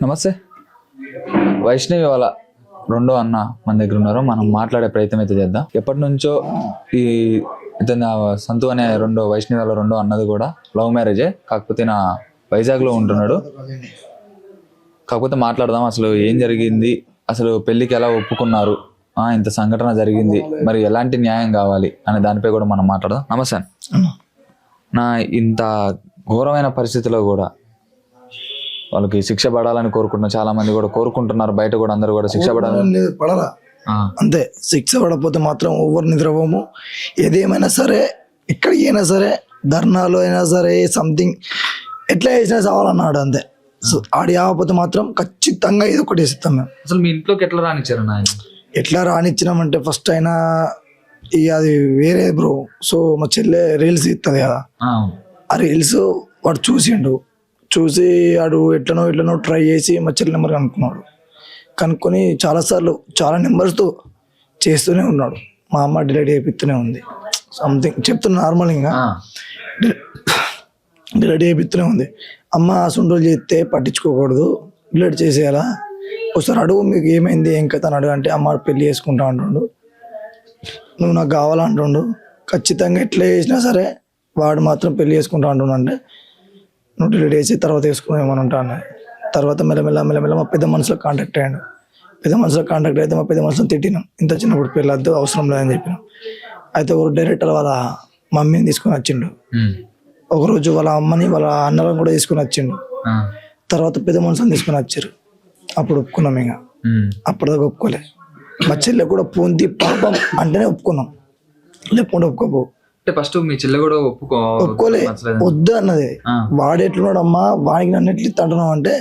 నమస్తే. వైష్ణవి వాళ్ళ రెండో అన్న మన దగ్గర ఉన్నారు. మనం మాట్లాడే ప్రయత్నం అయితే చేద్దాం. ఎప్పటి నుంచో ఈ ఇతను సంతు అనే వైష్ణవి వాళ్ళ రెండో అన్నది కూడా లవ్ మ్యారేజే, కాకపోతే నా వైజాగ్లో ఉంటున్నాడు. కాకపోతే మాట్లాడదాం, అసలు ఏం జరిగింది, అసలు పెళ్ళికి ఎలా ఒప్పుకున్నారు, ఇంత సంఘటన జరిగింది, మరి ఎలాంటి న్యాయం కావాలి అనే దానిపై కూడా మనం మాట్లాడదాం. నమస్తే నా, ఇంత ఘోరమైన పరిస్థితిలో కూడా వాళ్ళకి శిక్ష పడాలని కోరుకుంటున్నారు, చాలా మంది కూడా కోరుకుంటున్నారు, బయట కూడా అందరూ కూడా శిక్ష పడాలా అంతే. శిక్ష పడకపోతే మాత్రం ఎవరు నిద్రపోము. ఏదేమైనా సరే, ఎక్కడికి అయినా సరే, ధర్నాలు అయినా సరే, సంథింగ్ ఎట్లా చేసినా చావాలన్నాడు అంతే. ఆడి ఆకపోతే మాత్రం ఖచ్చితంగా ఇది ఒకటి ఇస్తాం మేము. అసలు మీ ఇంట్లోకి ఎట్లా రానిచ్చారు? ఎట్లా రానిచ్చినామంటే ఫస్ట్ అయినా ఇక అది వేరే బ్రో. సో మా చెల్లె రీల్స్ ఇస్తుంది కదా, ఆ రీల్స్ వాడు చూసి వాడు ఎట్లనో ట్రై చేసి మా చెల్లి నెంబర్ కనుక్కొని చాలాసార్లు చాలా నెంబర్స్తో చేస్తూనే ఉన్నాడు. మా అమ్మ డిలీట్ చేపిస్తూనే ఉంది. సంథింగ్ చెప్తున్నా నార్మల్, ఇంకా డిలీట్ చేపిస్తూనే ఉంది. అమ్మ అసంటోళ్ళు చేస్తే పట్టించుకోకూడదు, డిలీట్ చేసేయాలా, ఒకసారి అడుగు మీకు ఏమైంది ఏం కథ అని అడుగు అంటే, అమ్మ పెళ్ళి చేసుకుంటా అంటుండు, నువ్వు నాకు కావాలంటుండు, ఖచ్చితంగా ఎట్లా చేసినా సరే వాడు మాత్రం పెళ్ళి చేసుకుంటా అంటుండు. అంటే నువ్వు డిలీట్ చేసి తర్వాత వేసుకునేమని ఉంటాను. తర్వాత మెల్లమెల్ల మా పెద్ద మనుషులకు కాంటాక్ట్ అయ్యాడు. పెద్ద మనుషులకు కాంటాక్ట్ అయితే మా పెద్ద మనుషులను తిట్టినాం, ఇంత చిన్నప్పుడు పెళ్ళొద్దు, అవసరం లేదని చెప్పినాం. అయితే ఒక డైరెక్టర్ వాళ్ళ మమ్మీని తీసుకొని వచ్చిండు. ఒకరోజు వాళ్ళ అమ్మని వాళ్ళ అన్నలను కూడా తీసుకొని వచ్చిండు. తర్వాత పెద్ద మనుషులను తీసుకొని వచ్చారు. అప్పుడు ఒప్పుకున్నాం. ఇంకా అప్పటిదాకా ఒప్పుకోలే. మా చెల్లె కూడా పొంది పాపం అంటేనే ఒప్పుకున్నాం, లేకుండా ఒప్పుకోపో. ఫస్ట్ మీ చెల్లె కూడా ఒప్పుకోలే, వద్దు అన్నది. వాడు ఎట్లున్నాడు అమ్మా, వాడికి నన్ను ఎట్లు అంటున్నావు అంటే,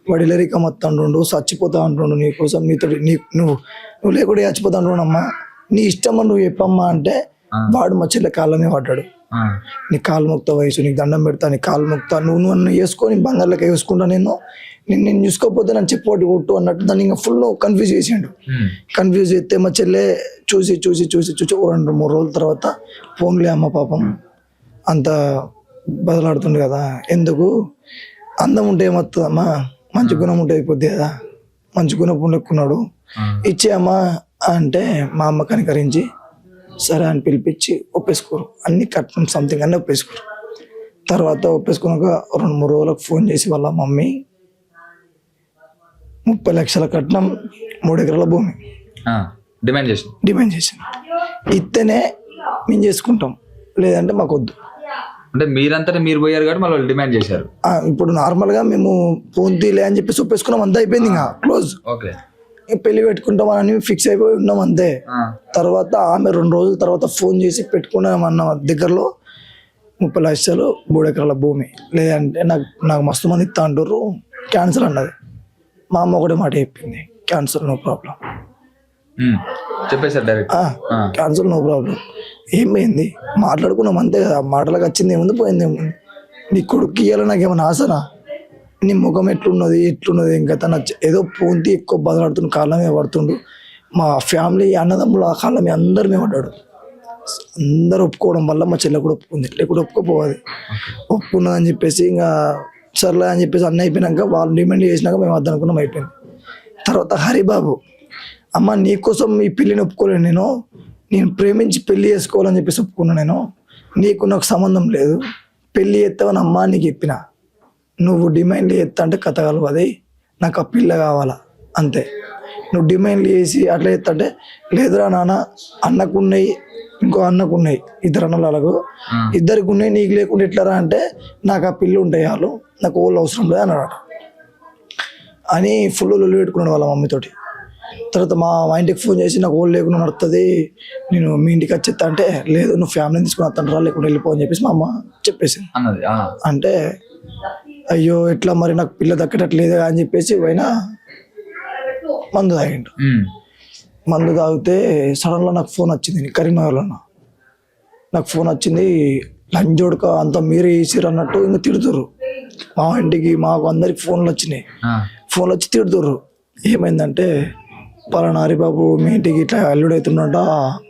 వాడు ఇల్లరిక మొత్తం అంటుండు, చచ్చిపోతా అంటుండు నీకోసం, నీతో నువ్వు లేకుండా చచ్చిపోతా అంటుండు. అమ్మా నీ ఇష్టమని నువ్వు చెప్పమ్మా అంటే, వాడు మా చెల్లె కాళ్ళమే పడ్డాడు. నీ కాలు మొక్తా వయసు, నీకు దండం పెడతా, నీ కాలు మొక్తా, నువ్వు నన్ను వేసుకొని బంగారులకి వేసుకుంటా, నేను చూసుకోకపోతే నన్ను చెప్పోటి కొట్టు అన్నట్టు దాన్ని ఇంకా ఫుల్ కన్ఫ్యూజ్ చేసిండు. కన్ఫ్యూజ్ చేస్తే మా చెల్లె చూసి 2-3 రోజుల తర్వాత, ఫోన్లే అమ్మ పాపం అంత బదలాడుతుండు కదా, ఎందుకు అందం ఉంటే ఏమవుతుందమ్మా, మంచి గుణం ఉంటే అయిపోద్ది కదా, మంచి గుణం ఎక్కున్నాడు, ఇచ్చేయమ్మా అంటే మా అమ్మ కనికరించి సరే అని పిలిపించి ఒప్పేసుకోరు. అన్ని కట్నం సంథింగ్ అన్నీ ఒప్పేసుకోరు. తర్వాత ఒప్పేసుకున్నాక 2-3 రోజులకు ఫోన్ చేసి వాళ్ళ మమ్మీ 30 లక్షల కట్నం 3 ఎకరాల భూమి డిమాండ్ చేసింది. ఇస్తేనే మేము చేసుకుంటాం, లేదంటే మాకు వద్దు అంటే మీరంతా మీరు పోయారు కాబట్టి మళ్ళీ డిమాండ్ చేశారు. ఇప్పుడు నార్మల్గా మేము ఫోన్ తీలే అని చెప్పేసి ఒప్పేసుకున్నాం, అంతా అయిపోయింది, ఇంకా క్లోజ్. పెళ్లి పెట్టుకుంటామని ఫిక్స్ అయిపోయి ఉన్నాం అంతే. తర్వాత ఆమె 2 రోజుల తర్వాత ఫోన్ చేసి పెట్టుకున్నామన్న దగ్గరలో 30 లక్షలు 3 ఎకరాల భూమి, లేదంటే నాకు మస్తు మంది ఇస్తా అంటారు, క్యాన్సల్ అన్నది. మా అమ్మ ఒకటే మాట చెప్పింది, క్యాన్సల్ నో ప్రాబ్లం చెప్పేసారు డైరెక్ట్. Cancel no problem. ఏమైంది మాట్లాడుకున్నాం అంతే కదా, మాటలకు వచ్చింది ఏముంది పోయింది ఏముంది. నీ కొడుకు ఇయ్యాలి నాకేమైనా ఆసరా, నీ ముఖం ఎట్లున్నది ఇంకా ఏదో పూంతి ఎక్కువ బదలాడుతుండు, కాళ్ళ మీద పడుతుండు. మా ఫ్యామిలీ అన్నదమ్ములు ఆ కాళ్ళ మీద అందరి మీద పడ్డాడు. అందరూ ఒప్పుకోవడం వల్ల మా చెల్లె కూడా ఒప్పుకుంది, లేకుంటే ఒప్పుకోపోవాలి. ఒప్పుకున్నదని చెప్పేసి ఇంకా సర్లే అని చెప్పేసి అన్నీ అయిపోయినాక వాళ్ళు డిమాండ్ చేసినాక మేము వద్దనుకున్నాం, అయిపోయింది. తర్వాత హరిబాబు, అమ్మ నీకోసం ఈ పెళ్ళిని ఒప్పుకోలేను, నేను ప్రేమించి పెళ్లి చేసుకోవాలని చెప్పేసి ఒప్పుకున్నా, నీకు నాకు సంబంధం లేదు, పెళ్ళి చేస్తావని అమ్మ నీకు చెప్పిన, నువ్వు డిమాండ్లు చేస్తా అంటే కథ కలవది, నాకు ఆ పిల్ల కావాలా అంతే. నువ్వు డిమాండ్లు చేసి అట్లా చేస్తా అంటే, లేదురా నాన్న, అన్నకున్నాయి ఇంకో అన్నకున్నాయి, 2 అన్నలకు, 2కి ఉన్నాయి, నీకు లేకుండా ఎట్లరా అంటే, నాకు ఆ పిల్లు ఉంటాయి వాళ్ళు, నాకు ఓళ్ళు అవసరం లేదు అన్నాడు అని ఫుల్ లొల్లి పెట్టుకున్నాడు వాళ్ళ మమ్మీతోటి. తర్వాత మా ఇంటికి ఫోన్ చేసి, నాకు ఓళ్ళు లేకుండా నడుస్తుంది, నేను మీ ఇంటికి వచ్చేస్తా అంటే, లేదు నువ్వు ఫ్యామిలీని తీసుకుని వస్తాను, లేకుండా వెళ్ళిపో అని చెప్పేసి మా అమ్మ చెప్పేసింది. అంటే అయ్యో ఎట్లా మరి, నాకు పిల్ల దక్కట్లేదు అని చెప్పేసి పోయినా మందు తాగిండు. మందు తాగితే సడన్గా నాకు ఫోన్ వచ్చింది, కరీంనగర్లో నాకు ఫోన్ వచ్చింది, లంజోడక అంతా మీరే వేసిరు అన్నట్టు ఇంకా తిడుతుర్రు. మా ఇంటికి మాకు అందరికి ఫోన్లు వచ్చినాయి, ఫోన్లు వచ్చి తిడుతుర్రు. ఏమైందంటే, పలానా హరిబాబు మీ ఇంటికి ఇట్లా అల్లుడు అవుతుందంట,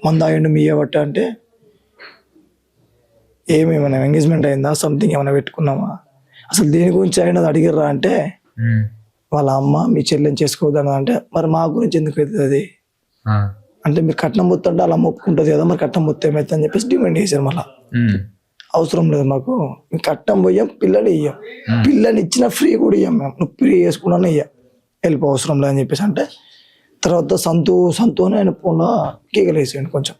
మందు తాగిండు మీ బట్ట అంటే, ఏమేమైనా ఎంగేజ్మెంట్ అయిందా, సంథింగ్ ఏమైనా పెట్టుకున్నామా, అసలు దేని గురించి అయినది అడిగిర్రా అంటే, వాళ్ళ అమ్మ మీ చెల్లెని చేసుకోవద్దని అంటే మరి మా గురించి ఎందుకు అవుతుంది అది అంటే మీరు కట్నం పొత్తుంటే అలా ఒప్పుకుంటుంది కదా మరి కట్నం పొత్తు ఏమైతే అని చెప్పేసి డిమాండ్ చేశారు మళ్ళీ అవసరం లేదు మాకు మేము కట్నం పోయాం పిల్లని ఇయ్యాం పిల్లని ఇచ్చిన ఫ్రీ కూడా ఇయ్యాం మేము నువ్వు ఫ్రీ చేసుకున్నా ఇయ్యాం వెళ్ళిపో అవసరం లేదని చెప్పేసి అంటే తర్వాత సంతు అని ఆయన ఫోన్లో కేకలు వేసాడు కొంచెం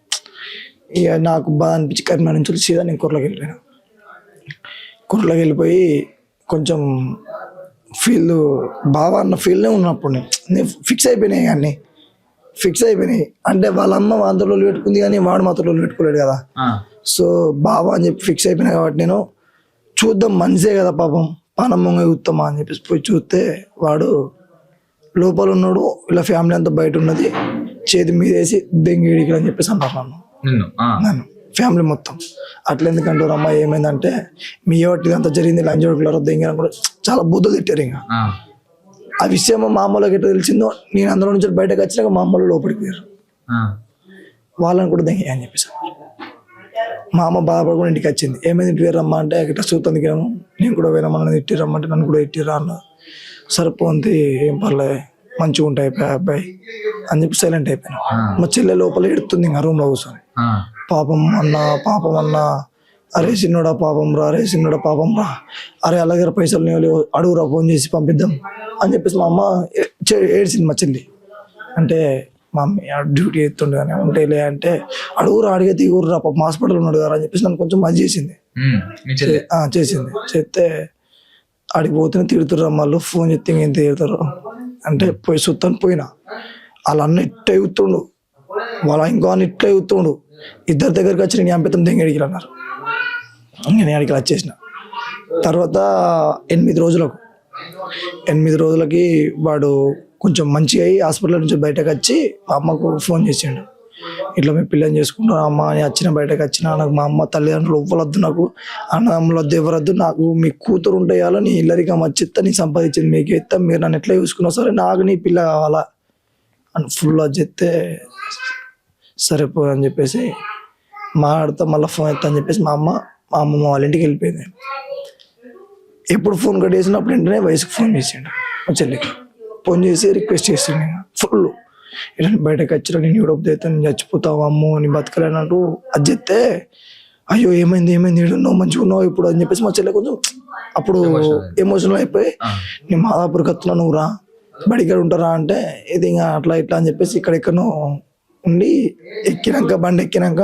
ఇక నాకు బాధ అనిపించి కరీంనగర్ నుంచి సీదా నేను కుర్రలోకి వెళ్ళిపోయాను కుర్రలోకి వెళ్ళిపోయి కొంచెం ఫీల్ బాగా అన్న ఫీల్నే ఉన్నప్పుడు నేను ఫిక్స్ అయిపోయినాయి కానీ ఫిక్స్ అయిపోయినాయి అంటే వాళ్ళ అమ్మ వాళ్ళతో పెట్టుకుంది కానీ వాడు మాత్రం పెట్టుకోలేడు కదా సో బాబా అని చెప్పి ఫిక్స్ అయిపోయినా కాబట్టి నేను చూద్దాం మనిషే కదా పాపం పానమ్మంగా చూస్తామా అని చెప్పేసి పోయి చూస్తే వాడు లోపల ఉన్నాడు ఇలా ఫ్యామిలీ అంతా బయట ఉన్నది చేతి మీద వేసి దెంగిడికి అని చెప్పేసి అన్నారు నన్ను ఫ్యామిలీ మొత్తం అట్లా ఎందుకంటారు అమ్మాయి ఏమైందంటే మీ ఒకటి ఇదంతా జరిగింది లంచ్ కొడుకులారో దెంగిన కూడా చాలా బుద్ధులు తిట్టారు ఇంకా ఆ విషయం మా అమ్మలోకి ఎట్లా తెలిసిందో నేను అందులో నుంచి బయటకు వచ్చినాక మా అమ్మలో లోపలికి పోయారు వాళ్ళని కూడా దెంగి అని చెప్పేసి మా అమ్మ బాధపడకుండా ఇంటికి వచ్చింది ఏమైంది ఇంటికి రమ్మా అంటే ఇట్లా చూస్తుంది దిగాము నేను కూడా వేరమ్మని ఇట్టి రమ్మంటే నన్ను కూడా ఇట్టిరా అన్న సరిపోంది ఏం పర్లేదు మంచిగా ఉంటాయి అబ్బాయి అని చెప్పి సైలెంట్ అయిపోయాను మా చెల్లె లోపల ఎడుతుంది ఇంకా రూమ్లో కూర్చొని పాపం అన్న అరే సిన్నోడా పాపం రా అరే సిన్నోడా పాపం రా అరే అలాగే పైసలు అడుగురా ఫోన్ చేసి పంపిద్దాం అని చెప్పేసి మా అమ్మ ఏడ్చింది మా చెల్లి అంటే మా అమ్మ డ్యూటీ ఎత్తుండే కానీ ఉంటేలే అంటే అడుగురా అడిగే తీగుర్రా పాపం హాస్పిటల్ ఉన్నాడు కదా అని చెప్పేసి నన్ను కొంచెం మంచి చేసింది చేస్తే ఆడికి పోతేనే తిడుతుర్రు వాళ్ళు ఫోన్ చేస్తే ఏం తిడతారు అంటే పోయి సుత్తాను పోయినా వాళ్ళ అన్న ఇట్ట ఎగుతుండు వాళ్ళ ఇంకో అన్న ఇట్లా ఎగుతుండు ఇద్దరి దగ్గరికి వచ్చి నేను చంపిస్తాం దెంగడికి అన్నారు నేను అడిగి వచ్చేసిన తర్వాత 8 రోజులకి వాడు కొంచెం మంచిగా అయ్యి హాస్పిటల్ నుంచి బయటకు వచ్చి మా అమ్మకు ఫోన్ చేసాడు ఇట్లా మేము పిల్లని చేసుకుంటాను అమ్మ అని వచ్చిన బయటకు వచ్చిన నాకు మా అమ్మ తల్లిదండ్రులు ఇవ్వలొద్దు నాకు అన్నదమ్ములొద్దు ఎవరొద్దు నాకు మీ కూతురు ఉంటాయాలో నీ ఇల్లరిగా మచ్చిత్తా నీ సంపాదించింది మీకు ఎత్తా మీరు నన్ను ఎట్లా చూసుకున్నా సరే నాకు నీ పిల్ల కావాలా అని ఫుల్ చెప్తే సరిపో అని చెప్పేసి మాట్లాడుతా మళ్ళీ ఫోన్ ఎత్తా అని చెప్పేసి మా అమ్మమ్మ వాళ్ళ ఇంటికి వెళ్ళిపోయింది ఎప్పుడు ఫోన్ కట్ చేసినప్పుడు వెంటనే వయసుకు ఫోన్ చేసాడు మా చెల్లికి ఫోన్ చేసి రిక్వెస్ట్ చేసాడు ఫుల్ ఇలా బయటకు వచ్చినా నేను యూరోప్ అయితే నేను చచ్చిపోతావు అమ్మో నేను బతకలేనట్టు అది చెప్తే అయ్యో ఏమైంది నువ్వు మంచిగా ఉన్నావు ఇప్పుడు అని చెప్పేసి మా చెల్లె కొంచెం అప్పుడు ఎమోషనల్ అయిపోయి నేను మాదాపూర్కి వస్తున్నా నువ్వు రా బడికాడ ఉంటారా అంటే ఇది ఇంకా అట్లా ఇట్లా అని చెప్పేసి ఇక్కడెక్కడో ఉండి బండి ఎక్కినాక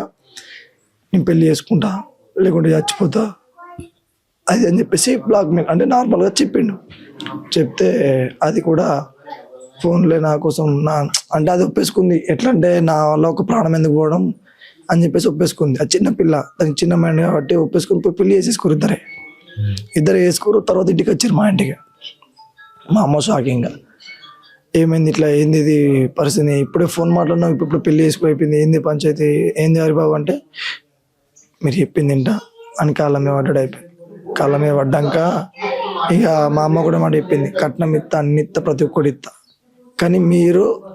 నేను పెళ్లి చేసుకుంటా లేకుంటే చచ్చిపోతా అది అని చెప్పేసి బ్లాక్మెయిల్ అంటే నార్మల్గా చెప్తే అది కూడా ఫోన్లే నా కోసం అంటే అది ఒప్పేసుకుంది ఎట్లా అంటే నా వల్ల ఒక ప్రాణం ఎందుకు పోవడం అని చెప్పేసి ఒప్పేసుకుంది అది చిన్న పిల్ల దానికి చిన్న మైండ్ కాబట్టి ఒప్పేసుకుని పోయి పెళ్లి చేసేసుకోరు ఇద్దరు వేసుకోరు తర్వాత ఇంటికి వచ్చారు మా ఇంటికి మా అమ్మ షాకింగ్గా ఏమైంది ఇట్లా ఏంది ఇది పరిస్థితి ఇప్పుడే ఫోన్ మాట్లాడినావు ఇప్పుడు పెళ్లి అయిపోయింది ఏంది పంచాయతీ ఏంది హరిబాబు అంటే మీరు చెప్పింది ఏంటా అని కాళ్ళ మీద పడ్డాడు అయిపోయింది కాళ్ళ మీద పడ్డాక ఇక మా అమ్మ కూడా మాట చెప్పింది కట్నం ఇత్తా అన్ని ఇత్తా ప్రతి ఒక్కటి ఇత్తా కానీ మీరు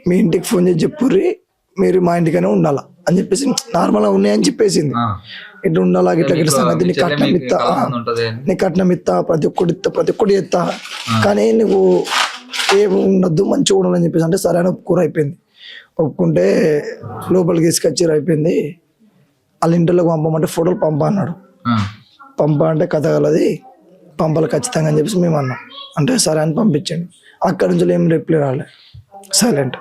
మీ ఇంటికి ఫోన్ చేసి చెప్పుర్రి మీరు మా ఇంటికనే ఉండాలా అని చెప్పేసి నార్మల్గా ఉన్నాయని చెప్పేసింది ఇట్లా ఉండాలా ఇట్లా సంగతి నీ కట్నం ఇత్తా ప్రతి ఒక్కటి ఇత్తా కానీ నువ్వు ఏమి ఉండద్దు మంచిగా ఉండాలని చెప్పేసి అంటే సరైన ఒప్పుకూర అయిపోయింది ఒప్పుకుంటే లోపలికి తీసుకొచ్చారు అయిపోయింది వాళ్ళ ఇంటిలోకి పంపమంటే ఫోటోలు పంప అన్నాడు పంప అంటే కథ కలది పంపాలి ఖచ్చితంగా అని చెప్పేసి మేము అన్నాం అంటే సరే అని పంపించండి అక్కడి నుంచి ఏం రిప్లై రాలే సైలెంట్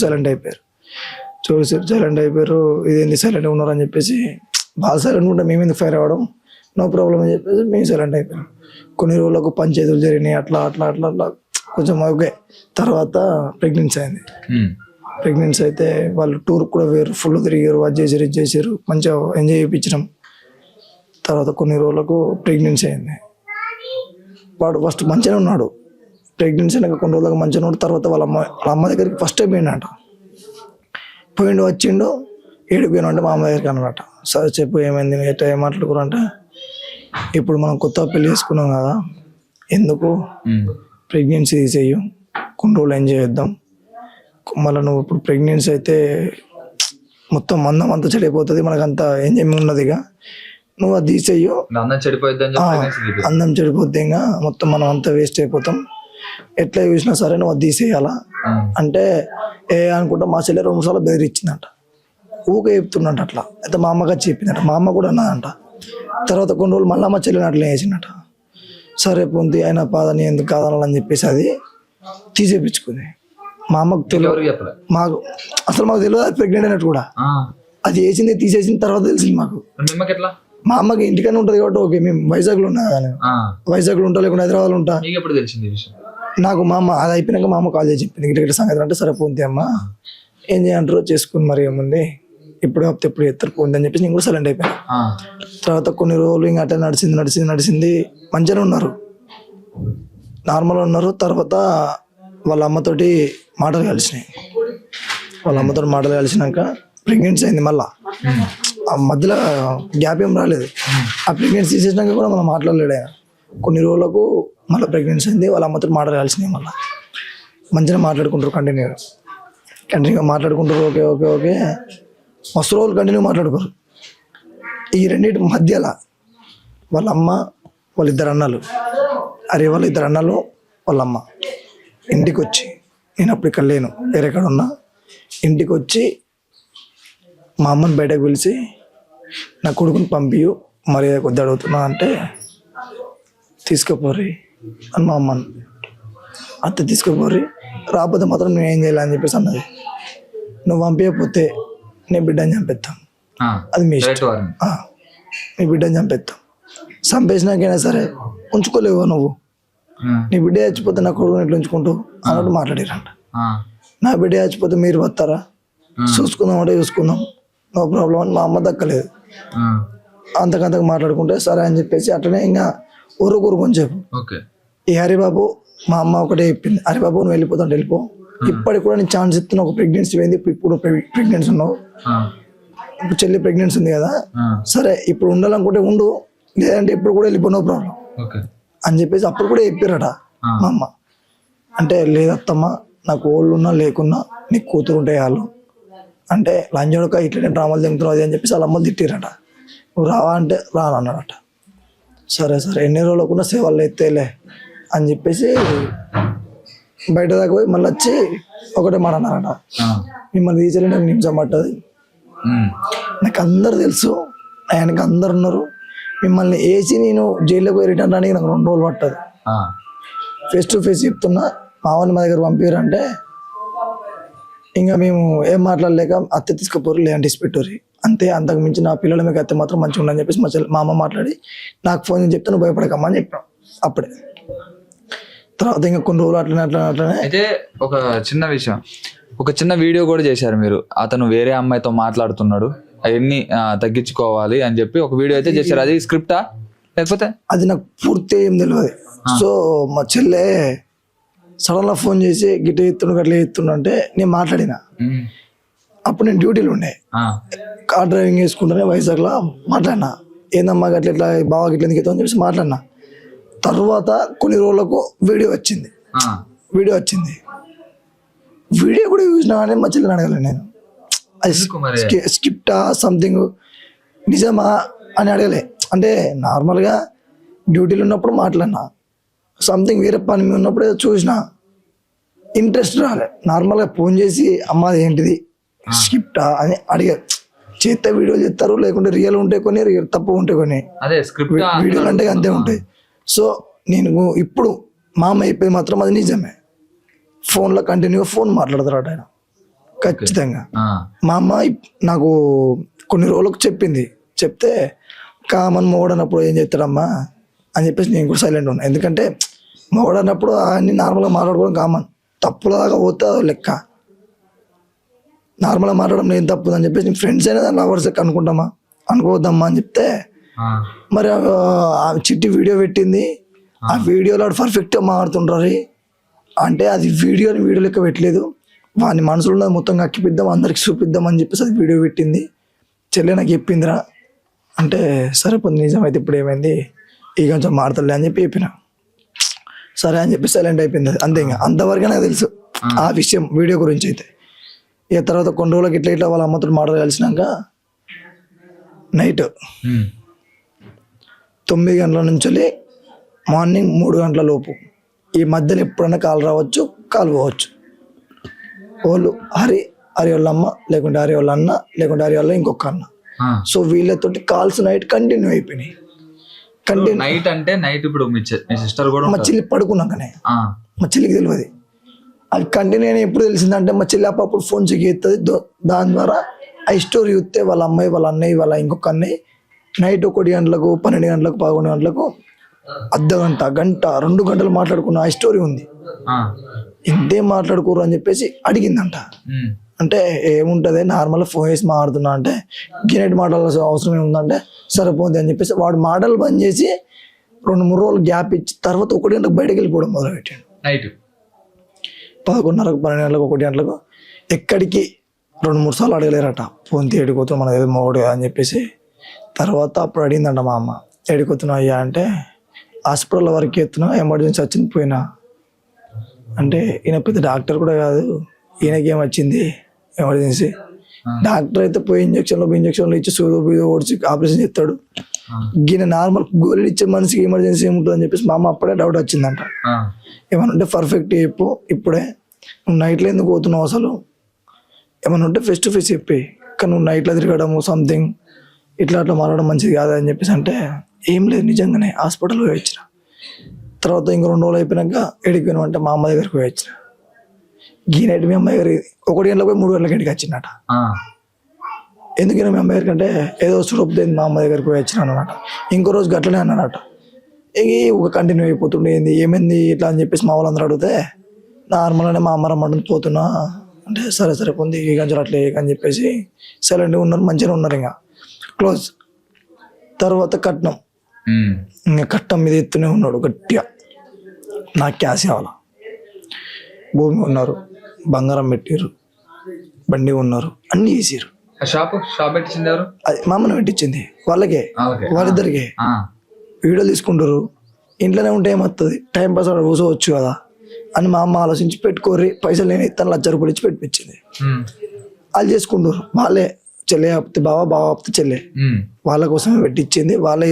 సైలెంట్ అయిపోయారు ఇదేంటి సైలెంట్ ఉన్నారు అని చెప్పేసి బాగా సైలెంట్ ఉంటే మేము ఎందుకు ఫైర్ అవ్వడం నో ప్రాబ్లం అని చెప్పేసి మేము సైలెంట్ అయిపోయాం కొన్ని రోజులకు పంచాయతీలు జరిగినాయి అట్లా కొంచెం ఓకే తర్వాత ప్రెగ్నెన్సీ అయింది ప్రెగ్నెన్సీ అయితే వాళ్ళు టూర్ కూడా వేరు ఫుల్ తిరిగారు అది చేసారు మంచిగా ఎంజాయ్ చేయించడం తర్వాత కొన్ని రోజులకు ప్రెగ్నెన్సీ అయింది వాడు ఫస్ట్ మంచిగానే ఉన్నాడు ప్రెగ్నెన్సీ అయినాక కొన్ని రోజులకు మంచిగా ఉన్నాడు తర్వాత వాళ్ళ అమ్మ దగ్గరికి ఫస్ట్ టైం పోయిండు వచ్చిండు ఏడిపోయినా అంటే మా అమ్మ దగ్గరికి అన్నమాట సరే చెప్పు ఏమైంది ఎట్లా ఏం మాట్లాడుకురంటే ఇప్పుడు మనం కొత్త పెళ్లి చేసుకున్నాం కదా ఎందుకు ప్రెగ్నెన్సీ తీసేయు కొన్ని రోజులు ఎంజాయ్ చేద్దాం మళ్ళీ నువ్వు ఇప్పుడు ప్రెగ్నెన్సీ అయితే మొత్తం మందం అంతా చెడిపోతుంది మనకంత ఎంజాయ్ ఉన్నది ఇక నువ్వు అది తీసేయు అందం చెడిపోద్ది ఇంకా మొత్తం మనం అంతా వేస్ట్ అయిపోతాం ఎట్లా చూసినా సరే నువ్వు అది తీసేయాలా అంటే ఏ అనుకుంటా మా చెల్లె 2 సార్లు బెదిరించిందంట, ఊకే చెప్తున్నట్టు అట్లా. అయితే మా అమ్మకి వచ్చి చెప్పిందట, మా అమ్మ కూడా అన్నదంట. తర్వాత కొన్ని రోజులు మళ్ళీ మా చెల్లెని అట్లా వేసిందట. సరే పొంది అయినా పాదని ఎందుకు కాదనాలని చెప్పేసి అది తీసేపించుకుంది. మా అమ్మకు తెలియదు, మాకు అసలు మాకు తెలియదు అది ప్రెగ్నెంట్ అయినట్టు కూడా. అది వేసింది తీసేసిన తర్వాత తెలిసింది మాకు. మా అమ్మకి ఇంటికనే ఉంటుంది కాబట్టి ఓకే, మేము వైజాగ్లో ఉన్నా కానీ వైజాగ్లో ఉంటా లేకుండా హైదరాబాద్లో ఉంటా. నాకు మా అమ్మ అది అయిపోయినాక మా అమ్మ కాల్ చేసి చెప్పింది ఇట్లా సంగతి. అంటే సరే పోంది అమ్మ ఏం చేయంటారో చేసుకుని మరి ఏముంది ఇప్పుడు కాకపోతే ఎప్పుడు ఎత్తారు పోంది అని చెప్పేసి నేను కూడా సైలెంట్ అయిపోయాను. తర్వాత కొన్ని రోజులు ఇంకా అట్లా నడిచింది మంచిగానే ఉన్నారు, నార్మల్ ఉన్నారు. తర్వాత వాళ్ళ అమ్మతోటి మాటలు కలిసినాయి. వాళ్ళ అమ్మతో మాటలు కలిసినాక ప్రెగ్నెన్సీ అయింది. మళ్ళీ ఆ మధ్యలో గ్యాప్ ఏం రాలేదు. ఆ ప్రెగ్నెన్సీ తీసేసినాక కూడా మనం మాట్లాడలేడు ఆయన. కొన్ని రోజులకు మళ్ళీ ప్రెగ్నెన్సీ అయింది. వాళ్ళ అమ్మతో మాటలు కలిసినాయి. మళ్ళీ మంచిగా మాట్లాడుకుంటారు, కంటిన్యూగా మాట్లాడుకుంటారు. ఓకే ఓకే ఓకే మస్తు రోజులు కంటిన్యూ మాట్లాడుకోరు. ఈ రెండింటి మధ్యలో వాళ్ళ అమ్మ వాళ్ళిద్దరు అన్నలు వాళ్ళిద్దరు అన్నలు వాళ్ళ అమ్మ ఇంటికి వచ్చి, నేను అప్పుడు ఇక్కడ లేను వేరేక్కడ ఉన్నా, ఇంటికి వచ్చి మా అమ్మని బయటకు పిలిచి నా కొడుకుని పంపియు మర్యాద కొద్ది అడుగుతున్నా అంటే తీసుకుపోర్రి అని మా అమ్మని. అత్త తీసుకుపోర్రి, రాకపోతే మాత్రం నేను ఏం చేయాలని చెప్పేసి అన్నది. నువ్వు పంపించకపోతే నీ బిడ్డని చంపేస్తాం, అది మీ ఇష్టం, నీ బిడ్డని చంపేస్తాం. చంపేసినాకైనా సరే ఉంచుకోలేవు నువ్వు, నీ బిడ్డ చచ్చిపోతే నా కొడుకుని ఎట్లా ఉంచుకుంటావు అన్నట్టు మాట్లాడారంట. నా బిడ్డ చచ్చిపోతే మీరు వస్తారా, చూసుకుందాం అంటే చూసుకుందాం, నో ప్రాబ్లం అని మా అమ్మ దక్కలేదు. అంతకంతకు మాట్లాడుకుంటే సరే అని చెప్పేసి అట్లనే ఇంకా ఊరుకూరు కొంచెం. ఈ హరిబాబు మా అమ్మ ఒకటే చెప్పింది, హరిబాబు నువ్వు వెళ్ళిపోతావు వెళ్ళిపో, ఇప్పటికి కూడా నేను ఛాన్స్ ఇస్తున్నా. ఒక ప్రెగ్నెన్సీ పోయింది, ఇప్పుడు ప్రెగ్నెన్సీ ఉన్నావు, ఇప్పుడు చెల్లి ప్రెగ్నెన్సీ ఉంది కదా, సరే ఇప్పుడు ఉండాలనుకుంటే ఉండు, లేదంటే ఇప్పుడు కూడా వెళ్ళిపో, నో ప్రాబ్లం అని చెప్పేసి అప్పుడు కూడా చెప్పారట మా అమ్మ. అంటే లేదత్తమ్మ నాకు ఓళ్ళు ఉన్నా లేకున్నా నీకు కూతురు ఉంటాయి వాళ్ళు అంటే లంజోడక ఇట్లనే డ్రామాలు తింటున్నావు అది అని చెప్పేసి వాళ్ళ అమ్మలు తిట్టిరట. నువ్వు రావా అంటే రానన్నాడట. సరే సరే ఎన్ని రోజులకుండా సేవలు ఎత్తేలే అని చెప్పేసి బయట దాకా పోయి మళ్ళీ వచ్చి ఒకటే మాట అన్నారట, మిమ్మల్ని తీసేయాలి నాకు నిమిషం పట్టదు, నాకు అందరు తెలుసు, ఆయనకి అందరు ఉన్నారు, మిమ్మల్ని వేసి నేను జైల్లోకి పోయి రిటర్న్ రానికి నాకు 2 రోజులు పట్టదు. ఫేస్ టు ఫేస్ చెప్తున్నా, మావని మా దగ్గర పంపారంటే ఇంకా మేము ఏం మాట్లాడలేక అత్త తీసుకుపోరు లేదంటే ఇసిపెట్టరు అంతే. అంతకు మించి నా పిల్లల మీకు అత్తే మాత్రం మంచిగా ఉండని చెప్పేసి మా అమ్మ మాట్లాడి నాకు ఫోన్ చేసి చెప్తే నువ్వు భయపడకమ్మా అని చెప్పాం అప్పుడే. తర్వాత ఇంకా కొన్ని రోజులు అట్లనే అయితే ఒక చిన్న విషయం, ఒక చిన్న వీడియో కూడా చేశారు మీరు, అతను వేరే అమ్మాయితో మాట్లాడుతున్నాడు అవన్నీ తగ్గించుకోవాలి అని చెప్పి ఒక వీడియో అయితే చేశారు. అది స్క్రిప్టా లేకపోతే? అది నాకు పూర్తి ఏం తెలియదు. సో మా చెల్లె సడన్గా ఫోన్ చేసి గిట్ట ఎత్తుండు అట్లా ఎత్తుండు అంటే నేను మాట్లాడినా. అప్పుడు నేను డ్యూటీలో ఉండే, కార్ డ్రైవింగ్ చేసుకుంటూనే వైజాగ్లో మాట్లాడినా. ఏందమ్మా గట్ల ఇట్లా బాగా గిట్ల ఎందుకు ఎత్తావు అని చెప్పేసి మాట్లాడినా. తర్వాత కొన్ని రోజులకు వీడియో వచ్చింది. వీడియో కూడా చూసినా కానీ మా చెల్లిని అడగలేదు నేను, అది స్క్రిప్టా సంథింగ్ నిజమా అని అడగలే. అంటే నార్మల్గా డ్యూటీలో ఉన్నప్పుడు మాట్లాడినా, సంథింగ్ వేరే పని మీద ఉన్నప్పుడు ఏదో చూసినా, ఇంట్రెస్ట్ రాలే. నార్మల్గా ఫోన్ చేసి అమ్మ అది ఏంటిది స్క్రిప్టా అని అడిగారు. చేస్తే వీడియోలు చేస్తారు, లేకుంటే రియల్ ఉంటే కొన్ని, తప్పు ఉంటే కొన్ని, వీడియోలు అంటే అంతే ఉంటాయి. సో నేను ఇప్పుడు మా అమ్మ చెప్పేది మాత్రం అది నిజమే. ఫోన్లో కంటిన్యూగా ఫోన్ మాట్లాడతారు ఆయన ఖచ్చితంగా. మా అమ్మ నాకు కొన్ని రోజులకు చెప్తే కామన్ మొగడన్నప్పుడు ఏం చెప్తాడమ్మా అని చెప్పేసి నేను కూడా సైలెంట్ ఉన్నా. ఎందుకంటే మొగడన్నప్పుడు అన్ని నార్మల్గా మాట్లాడుకోవడం కామన్, తప్పులాగా పోతే లెక్క. నార్మల్గా మాట్లాడడం నేను తప్పు అని చెప్పేసి నేను ఫ్రెండ్స్ అయినా లవర్స్ అనుకోవద్దమ్మా అని చెప్తే, మరి ఆ చిట్టి వీడియో పెట్టింది, ఆ వీడియోలో పర్ఫెక్ట్గా మాట్లాడుతుంటారు. అంటే అది వీడియో లెక్క పెట్టలేదు, వాని మనసులో ఉన్నది మొత్తం అక్కిపిద్దాం అందరికి చూపిద్దాం అని చెప్పేసి అది వీడియో పెట్టింది. చెల్లె నాకు చెప్పిందిరా అంటే సరే పొద్దు నిజమైతే ఇప్పుడు ఏమైంది ఇక కొంచెం మాడతలే అని చెప్పిన. సరే అని చెప్పి సైలెంట్ అయిపోయింది. అంతే, ఇంకా అంతవరకే నాకు తెలుసు ఆ విషయం వీడియో గురించి. అయితే ఇక తర్వాత కొన్ని రోజులకి ఇట్లా వాళ్ళ అమ్మతో మాటలు కలిసినాక నైట్ 9 గంటల నుంచి మార్నింగ్ 3 గంటల లోపు ఈ మధ్యలో ఎప్పుడైనా కాల్ రావచ్చు, కాల్ పోవచ్చు. వాళ్ళు హరి వాళ్ళ అమ్మ, లేకుంటే హరి వాళ్ళ అన్న, లేకుంటే హరి వాళ్ళ ఇంకొక అన్న. సో వీళ్ళతోటి కాల్స్ నైట్ కంటిన్యూ అయిపోయినాయి. కంటిన్యూ నైట్ అంటే నైట్ ఇప్పుడు మీ సిస్టర్ కూడా మా చెల్లి పడుకున్నాకనే, మా చెల్లికి తెలియదు అది కంటిన్యూ అయినా. ఎప్పుడు తెలిసిందంటే మా చెల్లి అప్పుడు ఫోన్ చెక్ చేస్తుంది. దాని ద్వారా ఆ స్టోరీ చూస్తే వాళ్ళ అమ్మాయి, వాళ్ళ అన్నయ్య, వాళ్ళ ఇంకొక అన్నయ్య నైట్ 1 గంటలకు, 12 గంటలకు, 11 గంటలకు అర్ధగంట, గంట, 2 గంటలు మాట్లాడుకున్న ఆ స్టోరీ ఉంది. ఇంతేం మాట్లాడుకోరు అని చెప్పేసి అడిగిందంట. అంటే ఏముంటుంది, నార్మల్గా ఫోన్ చేసి మాట్లాడుతున్నా అంటే గినెట్ మాట్లాడాల్సిన అవసరం ఏముందంటే సరిపోతుంది అని చెప్పేసి వాడు మాటలు బంద్ చేసి 2-3 రోజులు గ్యాప్ ఇచ్చి తర్వాత 1 గంటలకు బయటకు వెళ్ళిపోవడం మొదలుపెట్టాడు. నైట్ 11:30, 12 గంటలకు, 1 గంటలకు ఎక్కడికి 2-3 సార్లు అడగలేరట. ఫోన్ ఏడిపోతున్నాం మన ఏదో మోడు అని చెప్పేసి. తర్వాత అప్పుడు అడిగిందంట మా అమ్మ, ఏడిపోతున్నా అయ్యా అంటే హాస్పిటల్ వరకు ఎత్తున్నా, ఎమర్జెన్సీ వచ్చింది పోయినా అంటే ఈయన పెద్ద డాక్టర్ కూడా కాదు, ఈయనకేం వచ్చింది ఎమర్జెన్సీ. డాక్టర్ అయితే పోయి ఇంజక్షన్లు ఇచ్చి సూదో బీదో ఓడిచి ఆపరేషన్ చేస్తాడు. ఈయన నార్మల్ గోళీలు ఇచ్చే మనిషికి ఎమర్జెన్సీ ఏముంటుంది అని చెప్పేసి మా అమ్మ అప్పుడే డౌట్ వచ్చిందంట. ఏమన్నా ఉంటే పర్ఫెక్ట్ చెప్పు, ఇప్పుడే నువ్వు నైట్లో ఎందుకు పోతున్నావు, అసలు ఏమన్నా ఉంటే ఫేస్ టు ఫేస్ చెప్పి, కానీ నువ్వు నైట్లో తిరగడము సంథింగ్ ఇట్లా అట్లా మారడం మంచిది కాదు అని చెప్పేసి అంటే ఏం లేదు నిజంగానే హాస్పిటల్ పోయి వచ్చిన. తర్వాత ఇంకో 2 రోజులు అయిపోయినాక ఎడికి పోయినామంటే మా అమ్మ దగ్గరికి పోయి వచ్చిన. ఈ నైట్ మీ అమ్మాయి గారి 1 గంటలకు పోయి 3 గంటలకు ఇంటికి వచ్చిందట. ఎందుకైనా మీ అమ్మాయి గారికి అంటే ఏదో సురొప్పుదైంది, మా అమ్మ దగ్గరికి పోయి వచ్చిన అనమాట. ఇంకో రోజు గట్లనే అన్నాడట. ఒక కంటిన్యూ అయిపోతుండే ఏమైంది ఇట్లా అని చెప్పేసి మా వాళ్ళందరూ అడిగితే నార్మల్గానే మా అమ్మ రమ్మంటుంది పోతున్నా అంటే సరే పొంది ఈ గంజలు అట్లే అని చెప్పేసి సైలెంట్గా ఉన్నారు, మంచిగా ఉన్నారు. ఇంకా క్లోజ్. తర్వాత కట్నం, ఇంకా కట్నం మీద ఎత్తునే ఉన్నాడు గట్టిగా, నాకు క్యాష్ కావాలా. భూమి ఉన్నారు, బంగారం పెట్టారు, బండి ఉన్నారు, అన్ని చేసారు. షాప్ పెట్టించింది ఎవరు? అది మా అమ్మని పెట్టించింది వాళ్ళకే, వాళ్ళిద్దరికే. వీడియోలు తీసుకుంటారు, ఇంట్లోనే ఉంటే ఏమవుతుంది, టైం పాస్ అక్కడ కూర్చోవచ్చు కదా అని మా అమ్మ ఆలోచించి పెట్టుకోర్రి, పైసలు నేను ఇస్తాను, 1,00,000 రూపాయలు ఇచ్చి పెట్టించింది. వాళ్ళు చేసుకుంటారు, వాళ్ళే చెల్లె ఆపితే బావ ఆపితే చెల్లె, వాళ్ళ కోసమే పెట్టించింది. వాళ్ళే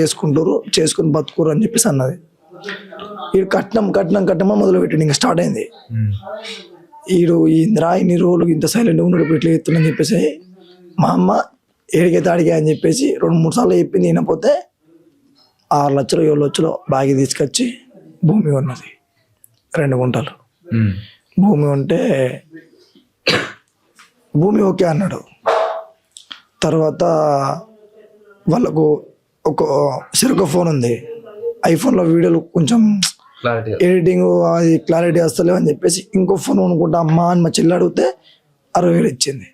చేసుకుని బతుకురు అని చెప్పేసి అన్నది. వీడు కట్నం మొదలు పెట్టిండు. ఇంకా స్టార్ట్ అయింది. వీడు ఇంద్రా ఇన్ని రోజులు ఇంత సైలెంట్గా ఉన్నాడు, ఇప్పుడు ఇట్లా ఎత్తునని చెప్పేసి మా అమ్మ ఏడికైతే అడిగా అని చెప్పేసి 2-3 సార్లు చెప్పింది. వినపోతే 6 లక్షలు 7 లక్షలు బాగా తీసుకొచ్చి భూమి ఉన్నది, 2 గుంటలు భూమి ఉంటే భూమి ఓకే అన్నాడు. తర్వాత వాళ్ళకు ఒక ఫోన్ ఉంది, ఐఫోన్లో వీడియోలు కొంచెం ఎడిటింగ్ అది క్లారిటీ వస్తలేవు అని చెప్పేసి ఇంకో ఫోన్ కొనుక్కుంటా అమ్మా అని మా చెల్లి అడిగితే 60,000 ఇచ్చింది,